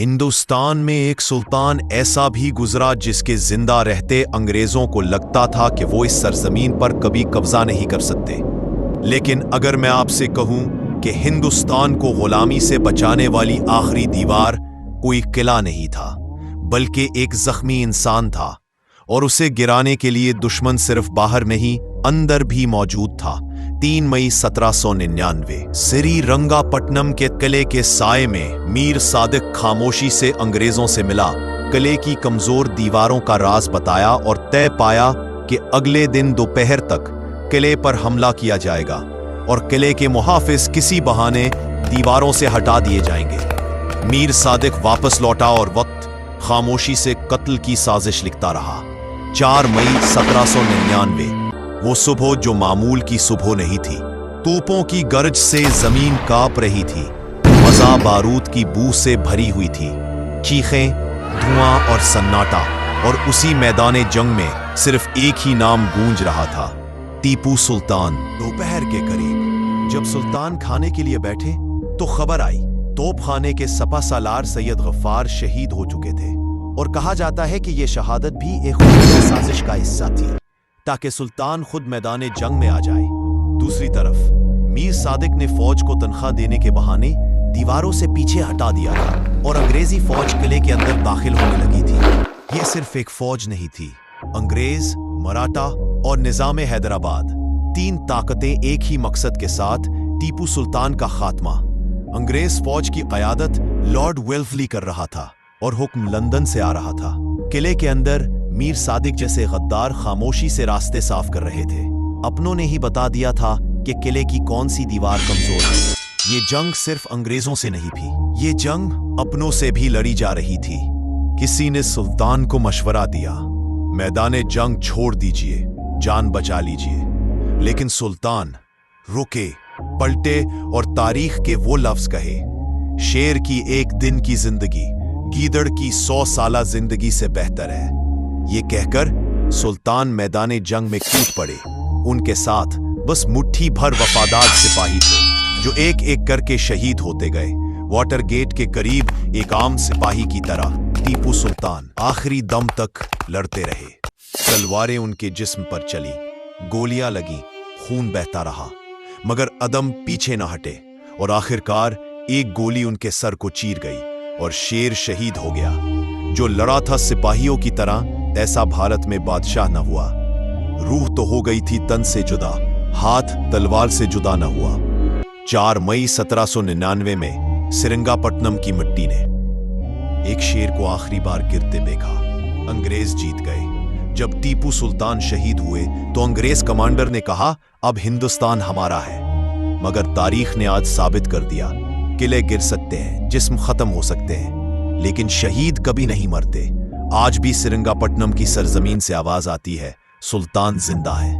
ہندوستان میں ایک سلطان ایسا بھی گزرا جس کے زندہ رہتے انگریزوں کو لگتا تھا کہ وہ اس سرزمین پر کبھی قبضہ نہیں کر سکتے۔ لیکن اگر میں آپ سے کہوں کہ ہندوستان کو غلامی سے بچانے والی آخری دیوار کوئی قلعہ نہیں تھا بلکہ ایک زخمی انسان تھا، اور اسے گرانے کے لیے دشمن صرف باہر نہیں اندر بھی موجود تھا۔ 3 مئی 1799 سری رنگا پٹنم کے قلعے کے سائے میں میر صادق خاموشی سے انگریزوں سے ملا، قلعے کی کمزور دیواروں کا راز بتایا اور طے پایا کہ اگلے دن دوپہر تک قلعے پر حملہ کیا جائے گا اور قلعے کے محافظ کسی بہانے دیواروں سے ہٹا دیے جائیں گے۔ میر صادق واپس لوٹا اور وقت خاموشی سے قتل کی سازش لکھتا رہا۔ 4 مئی 1799 وہ صبح جو معمول کی صبح نہیں تھی، توپوں کی گرج سے زمین کانپ رہی تھی، فضا بارود کی بو سے بھری ہوئی تھی، چیخیں، دھواں اور سناٹا، اور اسی میدان جنگ میں صرف ایک ہی نام گونج رہا تھا، ٹیپو سلطان۔ دوپہر کے قریب جب سلطان کھانے کے لیے بیٹھے تو خبر آئی توپ خانے کے سپہ سالار سید غفار شہید ہو چکے تھے، اور کہا جاتا ہے کہ یہ شہادت بھی ایک خفیہ سازش کا حصہ تھی تاکہ سلطان خود میدان جنگ میں آ جائے۔ دوسری طرف میر صادق نے فوج کو تنخواہ دینے کے بہانے دیواروں سے پیچھے ہٹا دیا تھا اور انگریزی فوج قلعے کے اندر داخل ہونے لگی تھی۔ یہ صرف ایک فوج نہیں تھی، انگریز، مراٹھا اور نظام حیدرآباد، 3 طاقتیں ایک ہی مقصد کے ساتھ ٹیپو سلطان کا خاتمہ۔ انگریز فوج کی قیادت لارڈ ویلفلی کر رہا تھا اور حکم لندن سے آ رہا تھا۔ قلعے کے اندر میر صادق جیسے غدار خاموشی سے راستے صاف کر رہے تھے۔ اپنوں نے ہی بتا دیا تھا کہ قلعے کی کون سی دیوار کمزور ہے۔ یہ جنگ صرف انگریزوں سے نہیں تھی، یہ جنگ اپنوں سے بھی لڑی جا رہی تھی۔ کسی نے سلطان کو مشورہ دیا، میدان جنگ چھوڑ دیجئے، جان بچا لیجئے، لیکن سلطان رکے، پلٹے اور تاریخ کے وہ لفظ کہے، شیر کی ایک دن کی زندگی گیدڑ کی 100 سالہ زندگی سے بہتر ہے۔ یہ کہہ کر سلطان میدان جنگ میں کود پڑے۔ ان کے ساتھ بس مٹھی بھر وفادار سپاہی تھے جو ایک ایک کر کے شہید ہوتے گئے۔ واٹر گیٹ کے قریب ایک عام سپاہی کی طرح ٹیپو سلطان آخری دم تک لڑتے رہے۔ تلواریں ان کے جسم پر چلی، گولیاں لگیں، خون بہتا رہا، مگر عدم پیچھے نہ ہٹے، اور آخرکار ایک گولی ان کے سر کو چیر گئی اور شیر شہید ہو گیا۔ جو لڑا تھا سپاہیوں کی طرح، ایسا بھارت میں بادشاہ نہ ہوا۔ روح تو ہو گئی تھی تن سے جدا، ہاتھ تلوار سے جدا نہ ہوا۔ 4 مئی 1799 میں سرنگا پٹنم کی مٹی نے ایک شیر کو آخری بار گرتے دیکھا۔ انگریز جیت گئے۔ جب ٹیپو سلطان شہید ہوئے تو انگریز کمانڈر نے کہا، اب ہندوستان ہمارا ہے۔ مگر تاریخ نے آج ثابت کر دیا، قلعے گر سکتے ہیں، جسم ختم ہو سکتے ہیں، لیکن شہید کبھی نہیں مرتے۔ آج بھی سرنگا پٹنم کی سرزمین سے آواز آتی ہے، سلطان زندہ ہے۔